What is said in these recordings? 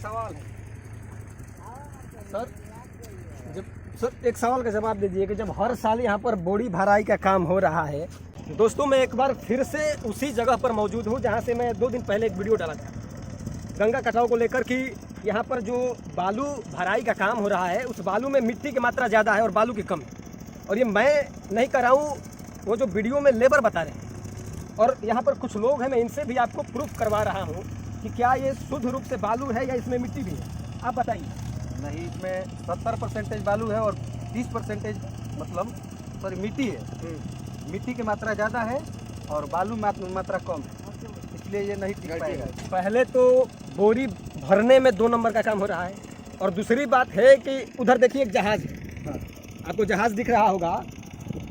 सवाल है सर एक सवाल का जवाब दीजिए कि जब हर साल यहाँ पर बोरी भराई का काम हो रहा है। दोस्तों मैं एक बार फिर से उसी जगह पर मौजूद हूँ जहाँ से मैं 2 दिन पहले एक वीडियो डाला था गंगा कटाव को लेकर कि यहाँ पर जो बालू भराई का काम हो रहा है उस बालू में मिट्टी की मात्रा ज़्यादा है और बालू की कम है। और ये मैं नहीं कर रहा हूँ, वो जो वीडियो में लेबर बता रहे हैं। और यहाँ पर कुछ लोग हैं, मैं इनसे भी आपको प्रूफ करवा रहा हूँ कि क्या ये शुद्ध रूप से बालू है या इसमें मिट्टी भी है। आप बताइए। नहीं, इसमें 70% बालू है और 30% मतलब सॉरी मिट्टी है। मिट्टी की मात्रा ज़्यादा है और बालू मात्रा कम है, इसलिए ये नहीं टिक पाएगा। पहले तो बोरी भरने में 2 नंबर का काम हो रहा है और दूसरी बात है कि उधर देखिए एक जहाज़ है, आपको जहाज़ दिख रहा होगा।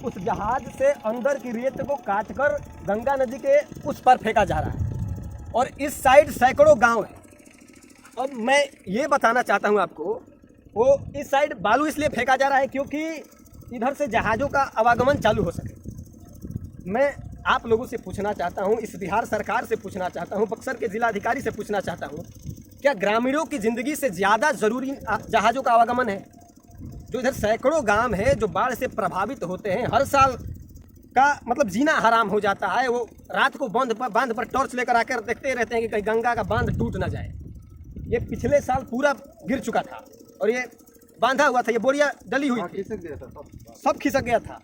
उस जहाज़ से अंदर की रेत को काटकर गंगा नदी के उस पार फेंका जा रहा है और इस साइड सैकड़ों गांव है। अब मैं ये बताना चाहता हूँ आपको, वो इस साइड बालू इसलिए फेंका जा रहा है क्योंकि इधर से जहाज़ों का आवागमन चालू हो सके। मैं आप लोगों से पूछना चाहता हूँ, इस बिहार सरकार से पूछना चाहता हूँ, बक्सर के जिलाधिकारी से पूछना चाहता हूँ, क्या ग्रामीणों की ज़िंदगी से ज़्यादा ज़रूरी जहाज़ों का आवागमन है? जो इधर सैकड़ों गांव हैं जो बाढ़ से प्रभावित होते हैं, हर साल का मतलब जीना हराम हो जाता है। वो रात को बांध पर टॉर्च लेकर आकर देखते रहते हैं कि कहीं गंगा का बांध टूट ना जाए। ये पिछले साल पूरा गिर चुका था और ये बांधा हुआ था, ये बोरिया डली हुई थी, सब खिसक गया था।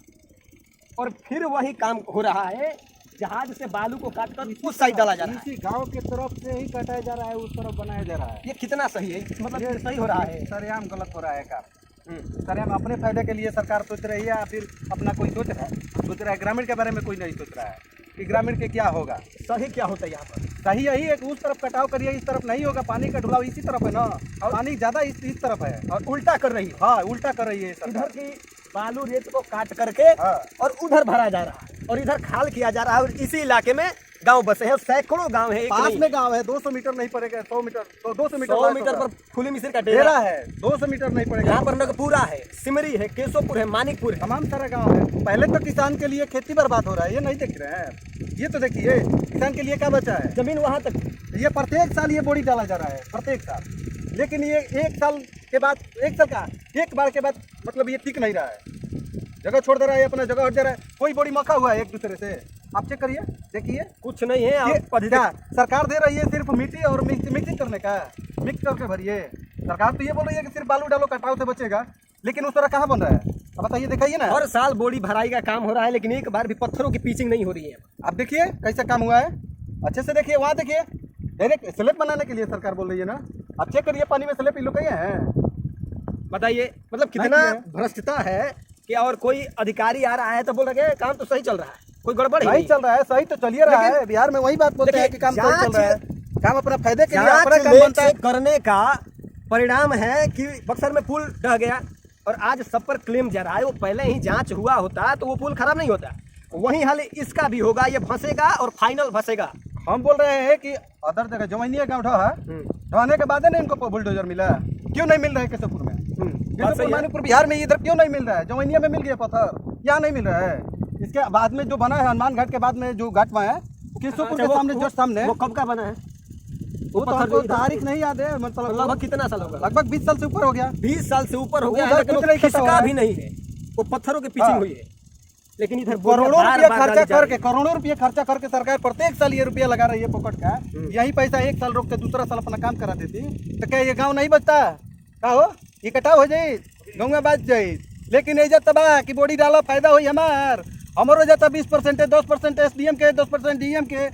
और फिर वही काम हो रहा है, जहाज से बालू को काटकर उस साइड डाला जा रहा है। इसी गांव की तरफ से ही काटा जा रहा है, उस तरफ बनाया जा रहा है। ये कितना सही है? मतलब ये सही हो रहा है? सरेआम गलत हो रहा है काम। सरेआम अपने फायदे के लिए सरकार सोच रही है या फिर अपना कोई सोच रहा है। ग्रामीण के बारे में कोई नहीं सोच रहा है कि ग्रामीण के क्या होगा। सही क्या होता है यहाँ पर? सही यही है कि उस तरफ कटाव करिए, इस तरफ नहीं होगा। पानी का ढुलाव इसी तरफ है ना, और पानी ज़्यादा इस तरफ है और उल्टा कर रही है। हाँ, उल्टा कर रही है इधर की बालू रेत को काट करके और उधर भरा जा रहा है और इधर खाल किया जा रहा है। और इसी इलाके में गांव बसे हैं, सैकड़ों गांव है। पास में गांव है, 200 मीटर नहीं पड़ेगा, 100 मीटर तो 200 मीटर पर फूली मिसिर का डेरा है, 200 मीटर नहीं पड़ेगा। यहाँ पर नगपुरा है, सिमरी है, केशोपुर है, मानिकपुर है, तमाम सारा गांव है। पहले तो किसान के लिए खेती बर्बाद हो रहा है, ये नहीं देख रहे हैं। ये तो देखिए किसान के लिए क्या बचा है, जमीन वहाँ तक। ये प्रत्येक साल ये बोरी डाला जा रहा है, प्रत्येक साल। लेकिन ये एक साल के बाद, एक बार के बाद मतलब ये टिक नहीं रहा है, जगह छोड़ दे रहा है, अपना जगह हट जा रहा है। कोई बोरी मखा हुआ है एक दूसरे से, आप चेक करिए, देखिए कुछ नहीं है। क्या सरकार दे रही है सिर्फ मिट्टी और मिक्सिंग करने का, मिक्स करके भरिए। सरकार तो ये बोल रही है कि सिर्फ बालू डालो, कटाव से बचेगा, लेकिन उस तरह कहाँ बन रहा है? अब बताइए, दिखाइए ना। हर साल बोरी भराई का काम हो रहा है लेकिन एक बार भी पत्थरों की पिचिंग नहीं हो रही है। आप देखिए कैसा काम हुआ है, अच्छे से देखिए। वहाँ देखिए, डायरेक्ट स्लैब बनाने के लिए सरकार बोल रही है ना। आप चेक करिए, पानी में स्लैब ये लोग गए हैं। बताइए मतलब कितना भ्रष्टता है कि और कोई अधिकारी आ रहा है तो बोल रहे हैं काम तो सही चल रहा है, कोई गड़बड़ नहीं चल रहा है। सही तो चलिए रहा है, बिहार में वही बात बोलते हैं कि काम सही चल रहा है। काम अपना फायदे के लिए अपना काम बनता है। करने का परिणाम है कि बक्सर में पुल ढह गया और आज सब पर क्लेम जा रहा है। वो पहले ही जांच हुआ होता तो वो पुल खराब नहीं होता। वही हाल इसका भी होगा, ये फंसेगा और फाइनल फंसेगा। हम बोल रहे हैं कि अदर जगह जमैनिया गाँव ढहने के बाद है इनको बुलडोजर मिला, क्यों नहीं मिल रहा है केशवपुर में? मानिकपुर बिहार में इधर क्यों नहीं मिल रहा है? जमैनिया में मिल गया पत्थर, यहाँ नहीं मिल रहा है। इसके बाद में जो बना है हनुमान घाट के बाद में जो घाट है केशवपुर के सामने, जो सामने, वो कब का बना है? वो तो हमको तारीख नहीं याद है, मतलब लगभग कितना साल होगा? लगभग 20 साल से ऊपर हो गया। 20 साल से ऊपर हो गया, लेकिन खिसका भी नहीं है, वो पत्थरों की पिचिंग हुई है। लेकिन इधर करोड़ों रुपया खर्चा करके सरकार प्रत्येक साल ये रुपया लगा रही है पॉकेट का। यही पैसा एक साल रोक के दूसरा साल अपना काम करा देती तो क्या ये गाँव नहीं बचता? क्या हो, ये कटाव हो जाये, गाँव में बच जाये। लेकिन ऐसा तबाह कि बोरी डालो, फायदा हुई हमारो जाता 20%, 10% SDM के, 10% DM के,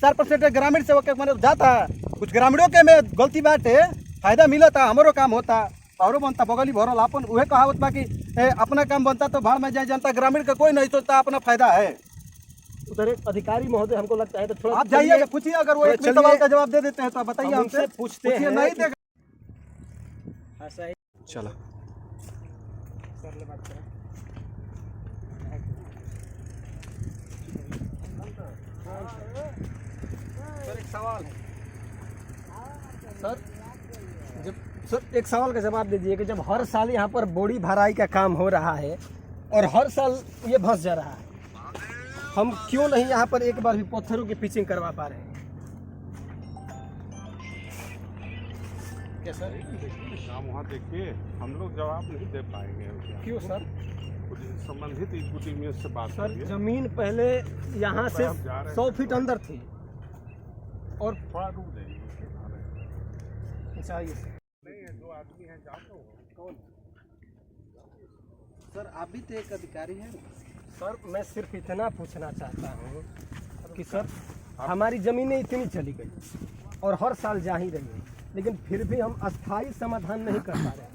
4% ग्रामीण सेवक के मतलब जाता। कुछ ग्रामीणों के में गलती बात है, फायदा मिला था, हमारो काम होता और बनता बगली भरल अपन। वह कहावत बाकी अपना काम बनता तो भाड़ में जाए जनता। ग्रामीण का कोई नहीं सोचता अपना फायदा है। उधर एक अधिकारी महोदय हमको लगता है तो थोड़ा आप जाइए पूछिए, अगर वो एक सवाल का जवाब दे देते हैं तो बताइए, हमसे पूछते हैं। नहीं देगा। चलो सर एक सवाल है सर एक सवाल का जवाब दीजिए कि जब हर साल यहाँ पर बोरी भराई का काम हो रहा है और हर साल ये फंस जा रहा है, हम क्यों नहीं यहाँ पर एक बार भी पत्थरों की पिचिंग करवा पा रहे हैं? क्या सर? काम वहाँ देखिए, हम लोग जवाब नहीं दे पाएंगे उसका। क्यों सर? कुछ संबंधित इक्विटी में से बात सर करिए। जमीन पहले यहाँ से आप जा रहे हैं। 100 फीट अंदर थी और थोड़ा रुक जाइए। चाहिए नहीं है, 2 आदमी हैं, जाओ तो। कौन? सर आप भी तो एक अधिकारी हैं। सर मैं सिर्फ इतना पूछना चाहता हूँ कि सर हमारी ज़मीनें इतनी चली गई और हर साल जा ही रही है, लेकिन फिर भी हम अस्थायी समाधान नहीं कर पा रहे हैं।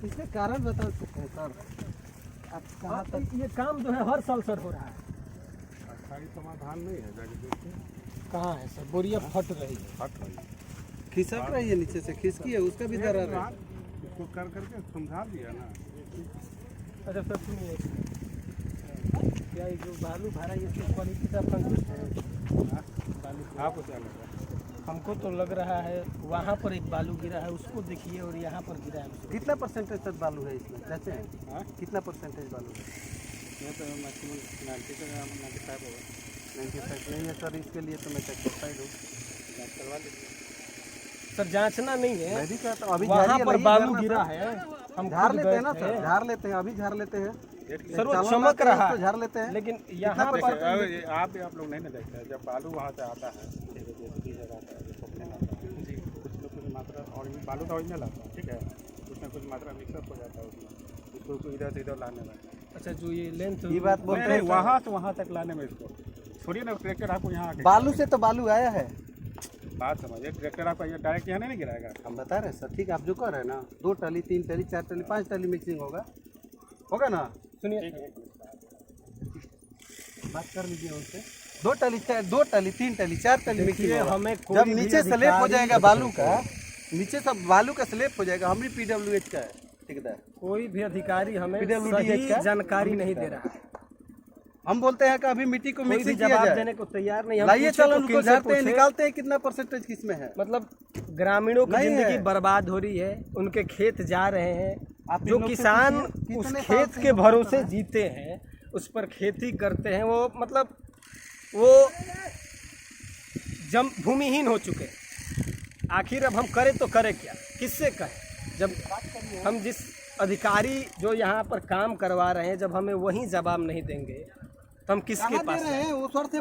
इसके कारण बता सकते हैं सर? आप कहाँ तक ये काम जो है हर साल सर हो रहा है। अस्थायी समाधान नहीं है, जाके देखिए। कहाँ है सर? बोरिया फट रही है। हट रही खिसक रही है, नीचे से खिसकी है, उसका भी दर्द है। इसको कर करके समझा दिया ना। अच्छा सर सुनिए, क्या ये जो बालू भरा ये सब क्वालिटी का संतुष्ट है? आपको क्या लग रहा है? हमको तो लग रहा है वहाँ पर एक बालू गिरा है, उसको देखिए, और यहाँ पर गिरा है उसको। कितना परसेंटेज तक बालू है इसमें चाहते हैं? हाँ? कितना परसेंटेज बालू है? इसमें तो मैक्सिमम 95 होगा। 95 नहीं है सर, इसके लिए तो मैं सेटिस्फाइड हूँ। जाँच करवा लीजिए। सर जांचना नहीं है, मैं भी कहता हूँ अभी वहाँ झाड़िए पर नहीं, बालू झाड़ना गिरा सर। है, हम झाड़ खुद लेते हैं गए ना थे। सर, झाड़ लेते हैं, अभी झाड़ लेते हैं। सर वो चावल चमक लाते हैं, रहा उसको है, झाड़ लेते हैं। लेकिन यहाँ कितना पर देखिए, आप लोग नहीं ना देखते हैं, जब बालू वहाँ से आता है, आता है, जी, कुछ न कुछ मात्रा, और बालू का ओरिजिनल आता है, ठीक है, कुछ न कुछ मात्रा मिक्सअप हो जाता है उसमें, उसको इधर से इधर लाने में। अच्छा जो ये लेंथ ये बात बोलते नहीं, हैं वहाँ से वहाँ तक लाने में इसको छोड़िए ना, ट्रैक्टर आपको यहाँ आके बालू से तो बालू आया है। बात समझिए, ट्रैक्टर आपका ये डायरेक्ट यहाँ नहीं गिराएगा। हम बता रहे हैं सर, ठीक है, आप जो कर रहे हैं ना, 2 टली 3 टली 4 टली 5 टली मिक्सिंग होगा ना? सुनिए, बात कर लीजिए उनसे। 2 टली 3 टली 4 टली मिक्सिंग देखिए, होगा। हमें कोई जब भी नीचे स्लेप हो अधिकारी- जाएगा बालू का, नीचे सब बालू का स्लेप हो जाएगा, हम भी PWH का है ठेकेदार। कोई भी अधिकारी हमें PWD सही का जानकारी नहीं दे रहा है, हम बोलते हैं कि अभी मिट्टी को कोई भी मिक्सिंग किया जवाब जाए। देने को तैयार नहीं। हम लाइए पूछे चलो तो उनको किनसे झाड़ते हैं, पूछे? निकालते हैं कितना परसेंटेज किसमें है। मतलब ग्रामीणों की नहीं है। जिंदगी बर्बाद हो रही है, उनके खेत जा रहे हैं, आप इन जो लोग से किसान पूछिए, उस कितने साल खेत से के ये भरोसे काम कर जीते हैं, उस पर खेती करते हैं, वो मतलब वो जम भूमिहीन हो चुके हैं। आखिर अब हम करें तो करें क्या, किससे कहें? जब हम जिस अधिकारी जो यहाँ पर काम करवा रहे हैं, जब हमें वही जवाब नहीं देंगे तो हम किसके कहाँ दे पास रहे जाएं? हैं? उस वर्ष से